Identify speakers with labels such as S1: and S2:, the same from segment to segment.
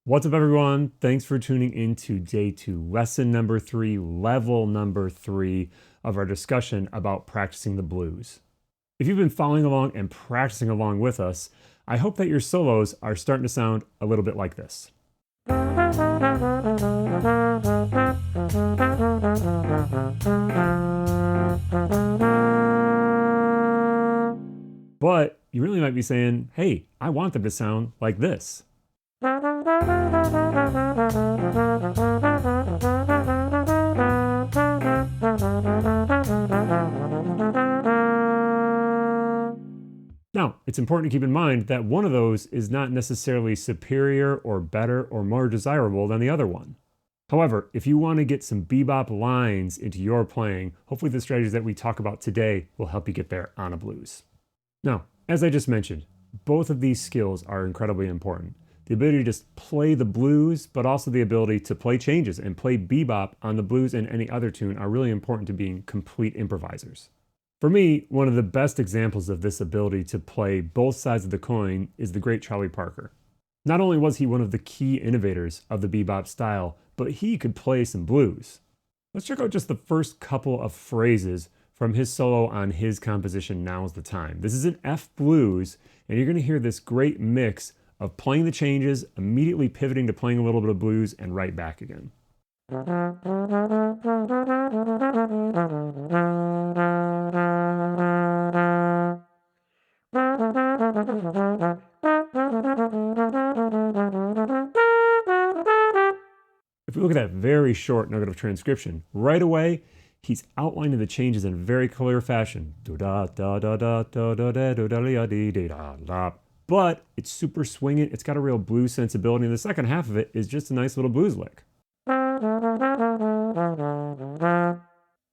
S1: What's up, everyone? Thanks for tuning in to day 2, lesson number 3, level number 3 of our discussion about practicing the blues. If you've been following along and practicing along with us, I hope that your solos are starting to sound a little bit like this. But you really might be saying, hey, I want them to sound like this. Now, it's important to keep in mind that one of those is not necessarily superior or better or more desirable than the other one. However, if you want to get some bebop lines into your playing, hopefully the strategies that we talk about today will help you get there on a blues. Now, as I just mentioned, both of these skills are incredibly important. The ability to just play the blues, but also the ability to play changes and play bebop on the blues and any other tune are really important to being complete improvisers. For me, one of the best examples of this ability to play both sides of the coin is the great Charlie Parker. Not only was he one of the key innovators of the bebop style, but he could play some blues. Let's check out just the first couple of phrases from his solo on his composition Now's the Time. This is an F blues, and you're going to hear this great mix of playing the changes, immediately pivoting to playing a little bit of blues, and right back again. If we look at that very short nugget of transcription, right away, he's outlining the changes in a very clear fashion. But it's super swinging. It's got a real blues sensibility. And the second half of it is just a nice little blues lick.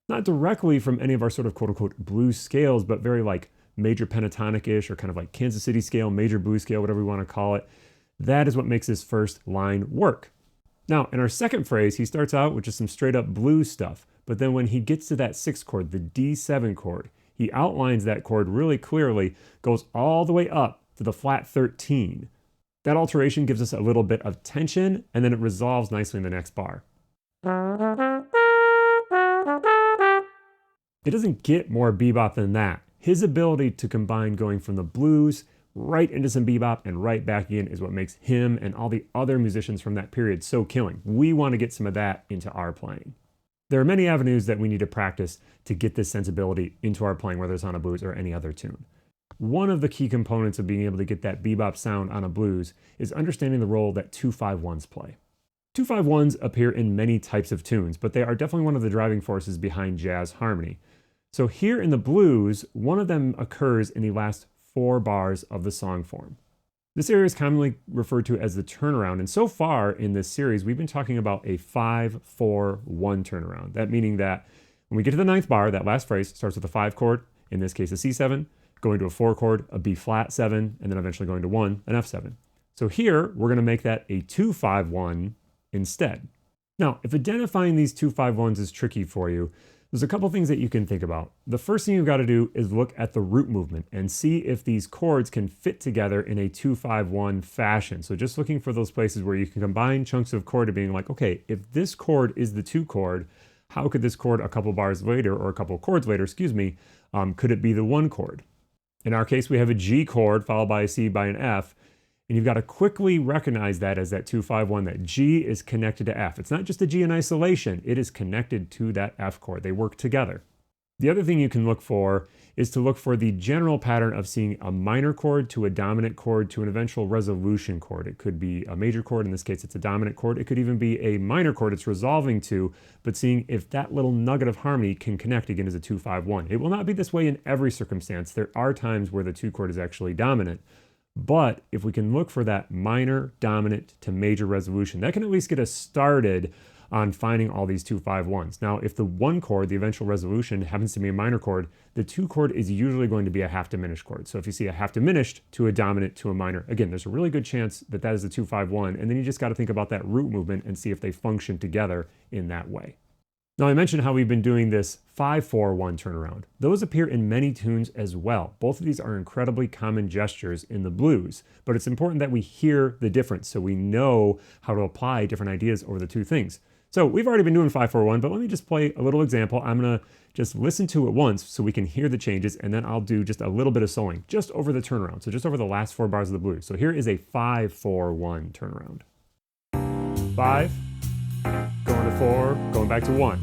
S1: Not directly from any of our sort of quote unquote blues scales, but very like major pentatonic-ish or kind of like Kansas City scale, major blues scale, whatever we want to call it. That is what makes this first line work. Now, in our second phrase, he starts out with just some straight up blues stuff. But then when he gets to that 6th chord, the D7 chord, he outlines that chord really clearly, goes all the way up to the flat 13. That alteration gives us a little bit of tension, and then it resolves nicely in the next bar. It doesn't get more bebop than that. His ability to combine going from the blues right into some bebop and right back in is what makes him and all the other musicians from that period so killing. We want to get some of that into our playing. There are many avenues that we need to practice to get this sensibility into our playing, whether it's on a blues or any other tune. One of the key components of being able to get that bebop sound on a blues is understanding the role that 2-5-1s play. 2-5-1s appear in many types of tunes, but they are definitely one of the driving forces behind jazz harmony. So here in the blues, one of them occurs in the last 4 bars of the song form. This area is commonly referred to as the turnaround, and so far in this series, we've been talking about a 5-4-1 turnaround. That meaning that when we get to the 9th bar, that last phrase starts with a 5 chord, in this case a C7, going to a 4 chord, a B flat 7, and then eventually going to 1, an F7. So here, we're going to make that a 2-5-1 instead. Now, if identifying these 2-5-1s is tricky for you, there's a couple things that you can think about. The first thing you've got to do is look at the root movement and see if these chords can fit together in a 2-5-1 fashion. So just looking for those places where you can combine chunks of chord to being like, okay, if this chord is the 2 chord, how could this chord a couple bars later, or a couple chords later, could it be the 1 chord? In our case, we have a G chord followed by a C by an F. And you've got to quickly recognize that as that 2-5-1, that G is connected to F. It's not just a G in isolation, it is connected to that F chord. They work together. The other thing you can look for is to look for the general pattern of seeing a minor chord to a dominant chord to an eventual resolution chord. It could be a major chord, in this case it's a dominant chord. It could even be a minor chord it's resolving to, but seeing if that little nugget of harmony can connect again as a 2-5-1. It will not be this way in every circumstance. There are times where the 2 chord is actually dominant. But if we can look for that minor, dominant to major resolution, that can at least get us started on finding all these 2-5-1s. Now, if the 1 chord, the eventual resolution, happens to be a minor chord, the 2 chord is usually going to be a half diminished chord. So if you see a half diminished to a dominant to a minor, again, there's a really good chance that that is a 2-5-1, and then you just got to think about that root movement and see if they function together in that way. Now, I mentioned how we've been doing this 5-4-1 turnaround. Those appear in many tunes as well. Both of these are incredibly common gestures in the blues, but it's important that we hear the difference so we know how to apply different ideas over the two things. So we've already been doing 5-4-1, but let me just play a little example. I'm gonna just listen to it once so we can hear the changes, and then I'll do just a little bit of soloing just over the turnaround, so just over the last 4 bars of the blues. So here is a 5-4-1 turnaround. 5, going to 4, going back to 1.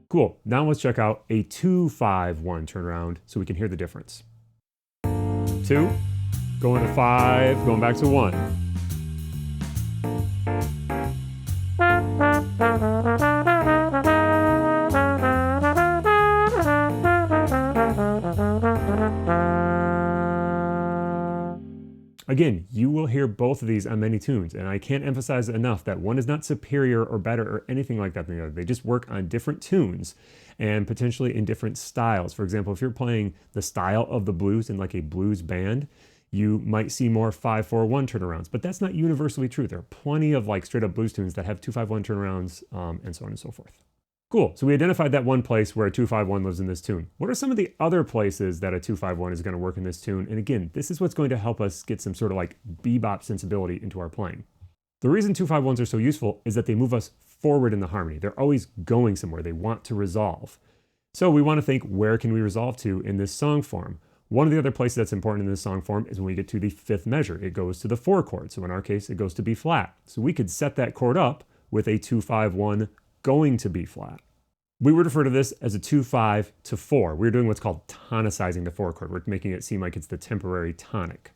S1: Cool, now let's check out a 2-5-1 turnaround so we can hear the difference. 2, going to 5, going back to 1. Again, you will hear both of these on many tunes, and I can't emphasize enough that one is not superior or better or anything like that than the other. They just work on different tunes and potentially in different styles. For example, if you're playing the style of the blues in like a blues band, you might see more 5-4-1 turnarounds, but that's not universally true. There are plenty of like straight up blues tunes that have 2-5-1 turnarounds and so on and so forth. Cool, so we identified that one place where a 2-5-1 lives in this tune. What are some of the other places that a 2-5-1 is going to work in this tune? And again, this is what's going to help us get some sort of like bebop sensibility into our playing. The reason 2-5-1s are so useful is that they move us forward in the harmony. They're always going somewhere. They want to resolve. So we want to think, where can we resolve to in this song form? One of the other places that's important in this song form is when we get to the 5th measure. It goes to the 4 chord. So in our case, it goes to B flat. So we could set that chord up with a 2-5-1 going to B flat. We would refer to this as a 2-5-4. We're doing what's called tonicizing the 4 chord. We're making it seem like it's the temporary tonic.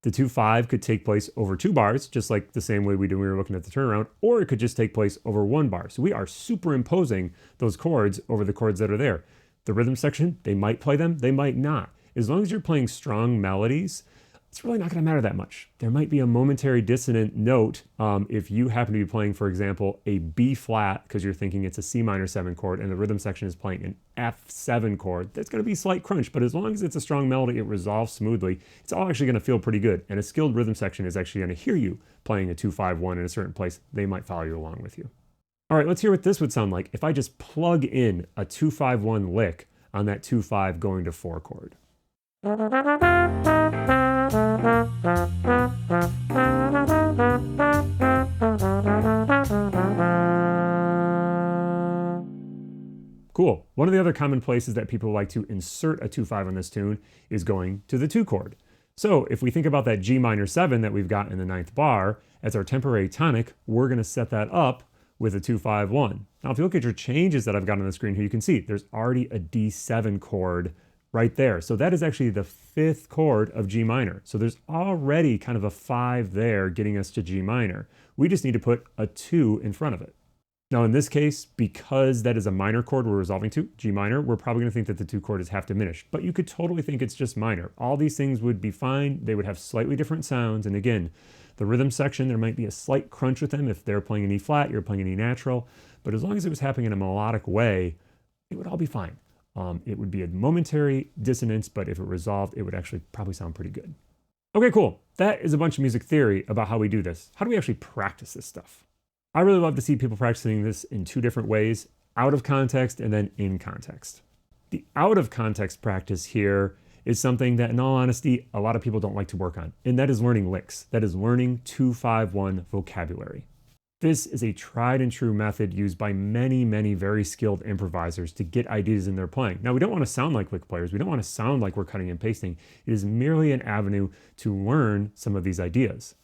S1: The 2-5 could take place over 2 bars, just like the same way we did when we were looking at the turnaround, or it could just take place over 1 bar. So we are superimposing those chords over the chords that are there. The rhythm section, they might play them, they might not. As long as you're playing strong melodies, it's really not going to matter that much. There might be a momentary dissonant note if you happen to be playing, for example, a B flat because you're thinking it's a C minor 7 chord and the rhythm section is playing an F7 chord. There's going to be a slight crunch, but as long as it's a strong melody, it resolves smoothly. It's all actually going to feel pretty good. And a skilled rhythm section is actually going to hear you playing a 2-5-1 in a certain place. They might follow you along with you. All right, let's hear what this would sound like if I just plug in a 2-5-1 lick on that 2-5 going to 4 chord. Cool. One of the other common places that people like to insert a 2-5 on this tune is going to the 2 chord. So if we think about that G minor 7 that we've got in the 9th bar as our temporary tonic, we're going to set that up with a 2-5-1. Now, if you look at your changes that I've got on the screen here, you can see there's already a D7 chord right there. So that is actually the 5th chord of G minor. So there's already kind of a 5 there getting us to G minor. We just need to put a 2 in front of it. Now in this case, because that is a minor chord we're resolving to, G minor, we're probably gonna think that the 2 chord is half diminished, but you could totally think it's just minor. All these things would be fine. They would have slightly different sounds. And again, the rhythm section, there might be a slight crunch with them. If they're playing an E flat, you're playing an E natural, but as long as it was happening in a melodic way, it would all be fine. It would be a momentary dissonance, but if it resolved, it would actually probably sound pretty good. Okay, cool. That is a bunch of music theory about how we do this. How do we actually practice this stuff? I really love to see people practicing this in 2 different ways, out of context and then in context. The out of context practice here is something that, in all honesty, a lot of people don't like to work on, and that is learning licks. That is learning 2-5-1 vocabulary. This is a tried and true method used by many, many very skilled improvisers to get ideas in their playing. Now, we don't want to sound like lick players. We don't want to sound like we're cutting and pasting. It is merely an avenue to learn some of these ideas.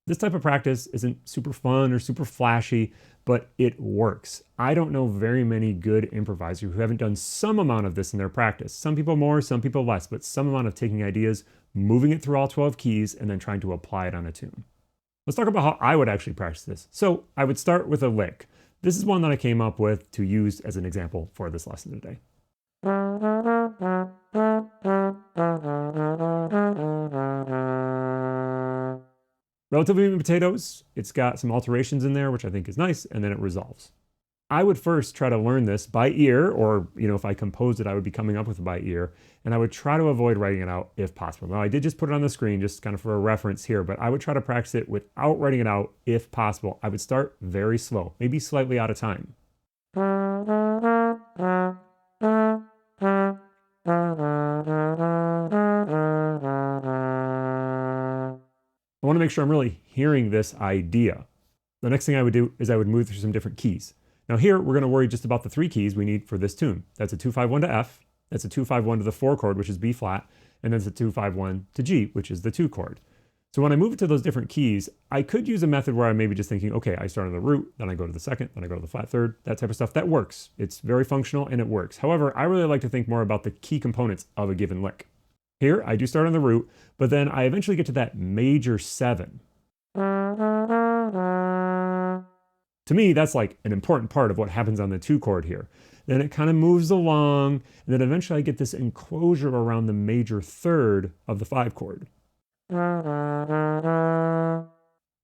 S1: This type of practice isn't super fun or super flashy, but it works. I don't know very many good improvisers who haven't done some amount of this in their practice. Some people more, some people less, but some amount of taking ideas, moving it through all 12 keys, and then trying to apply it on a tune. Let's talk about how I would actually practice this. So I would start with a lick. This is one that I came up with to use as an example for this lesson today. Relatively meat and potatoes. It's got some alterations in there, which I think is nice, and then it resolves. I would first try to learn this by ear, or if I composed it, I would be coming up with it by ear, and I would try to avoid writing it out if possible. Now, I did just put it on the screen just kind of for a reference here, but I would try to practice it without writing it out if possible. I would start very slow, maybe slightly out of time. I want to make sure I'm really hearing this idea. The next thing I would do is I would move through some different keys. Now here, we're going to worry just about the 3 keys we need for this tune. That's a 2-5-1 to F, that's a 2-5-1 to the 4 chord, which is B flat, and then it's a 2-5-1 to G, which is the 2 chord. So when I move it to those different keys, I could use a method where I'm maybe just thinking, okay, I start on the root, then I go to the second, then I go to the flat third, that type of stuff. That works. It's very functional and it works. However, I really like to think more about the key components of a given lick. Here, I do start on the root, but then I eventually get to that major 7. To me, that's like an important part of what happens on the 2 chord here. Then it kind of moves along, and then eventually I get this enclosure around the major 3rd of the 5 chord.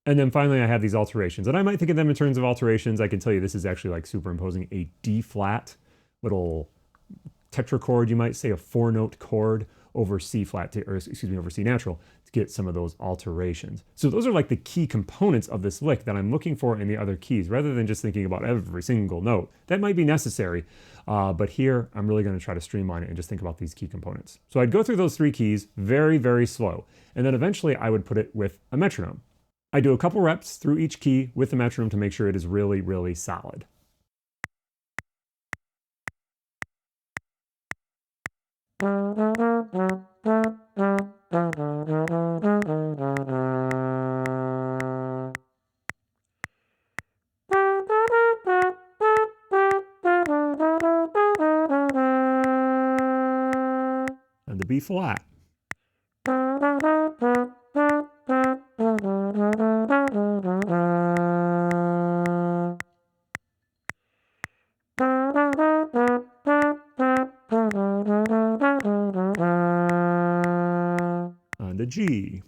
S1: And then finally I have these alterations, and I might think of them in terms of alterations. I can tell you this is actually like superimposing a D flat little tetrachord, you might say, a 4-note chord over C flat, over C natural, to get some of those alterations. So those are like the key components of this lick that I'm looking for in the other keys, rather than just thinking about every single note. That might be necessary, but here I'm really going to try to streamline it and just think about these key components. So I'd go through those 3 keys very, very slow, and then eventually I would put it with a metronome. I do a couple reps through each key with the metronome to make sure it is really, really solid. And the B flat. On the G.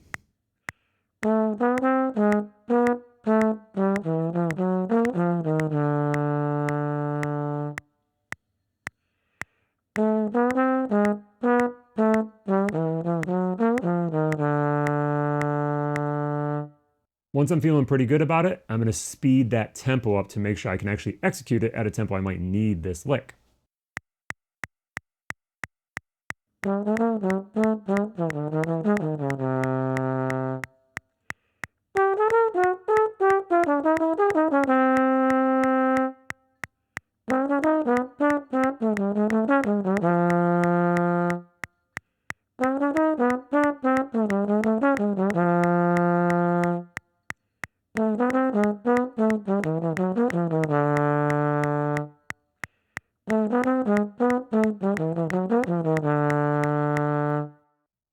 S1: Once I'm feeling pretty good about it, I'm going to speed that tempo up to make sure I can actually execute it at a tempo I might need this lick.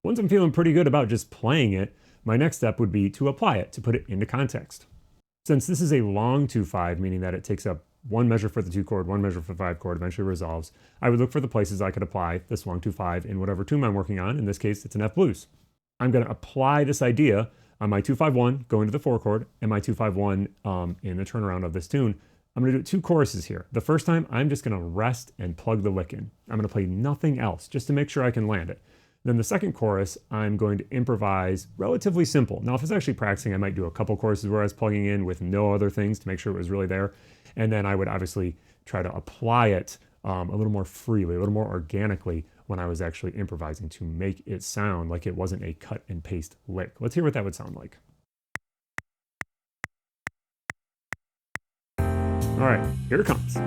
S1: Once I'm feeling pretty good about just playing it, my next step would be to apply it, to put it into context. Since this is a long 2-5, meaning that it takes up 1 measure for the 2 chord, 1 measure for the 5 chord, eventually resolves, I would look for the places I could apply this long 2-5 in whatever tune I'm working on. In this case, it's an F blues. I'm going to apply this idea on my 2-5-1 going to the 4 chord and my 2-5-1 in the turnaround of this tune. I'm going to do 2 choruses here. The first time, I'm just going to rest and plug the lick in. I'm going to play nothing else just to make sure I can land it. Then the second chorus, I'm going to improvise relatively simple. Now, if I was actually practicing, I might do a couple choruses where I was plugging in with no other things to make sure it was really there. And then I would obviously try to apply it a little more freely, a little more organically when I was actually improvising to make it sound like it wasn't a cut and paste lick. Let's hear what that would sound like. All right, here it comes.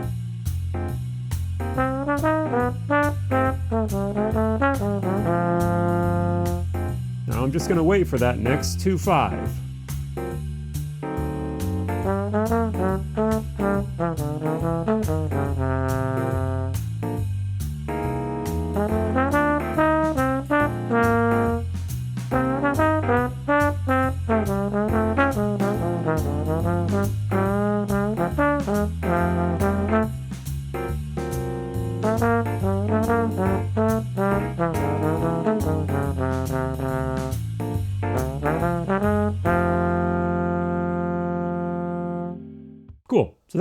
S1: Now I'm just going to wait for that next 2-5.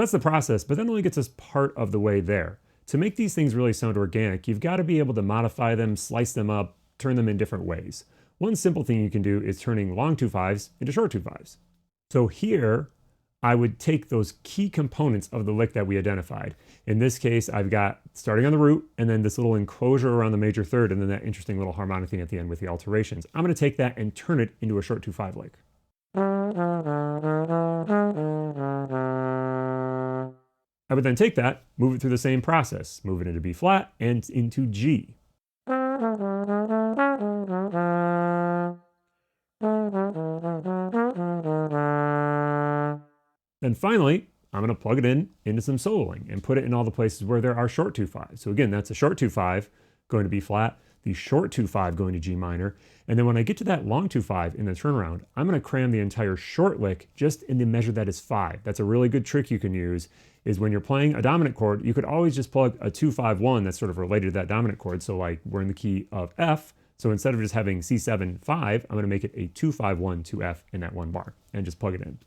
S1: that's the process, but that only gets us part of the way there. To make these things really sound organic, you've got to be able to modify them, slice them up, turn them in different ways. One simple thing you can do is turning long 2/5s into short 2/5s. So here, I would take those key components of the lick that we identified. In this case, I've got starting on the root and then this little enclosure around the major third and then that interesting little harmonic thing at the end with the alterations. I'm going to take that and turn it into a short 2/5 lick. I would then take that, move it through the same process, move it into B flat and into G. Then finally, I'm going to plug it in into some soloing and put it in all the places where there are short 2/5s. So again, that's a short 2/5 going to B flat, the short 2/5 going to G minor, and then when I get to that long 2/5 in the turnaround, I'm going to cram the entire short lick just in the measure that is 5. That's a really good trick you can use, is when you're playing a dominant chord, you could always just plug a 2/5-1 that's sort of related to that dominant chord. So like we're in the key of F, so instead of just having C7, 5, I'm going to make it a 2/5-1 to F in that one bar and just plug it in.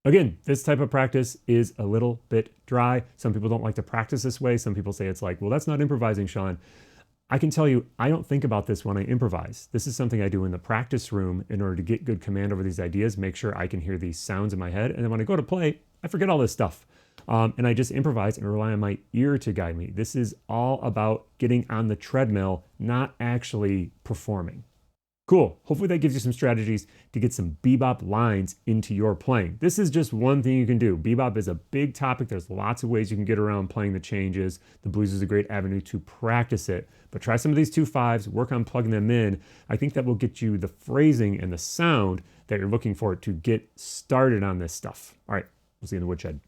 S1: Again, this type of practice is a little bit dry. Some people don't like to practice this way. Some people say it's like, well, that's not improvising, Sean. I can tell you, I don't think about this when I improvise. This is something I do in the practice room in order to get good command over these ideas, make sure I can hear these sounds in my head. And then when I go to play, I forget all this stuff. And I just improvise and rely on my ear to guide me. This is all about getting on the treadmill, not actually performing. Cool. Hopefully that gives you some strategies to get some bebop lines into your playing. This is just one thing you can do. Bebop is a big topic. There's lots of ways you can get around playing the changes. The blues is a great avenue to practice it. But try some of these 2/5s, work on plugging them in. I think that will get you the phrasing and the sound that you're looking for to get started on this stuff. All right, we'll see you in the woodshed.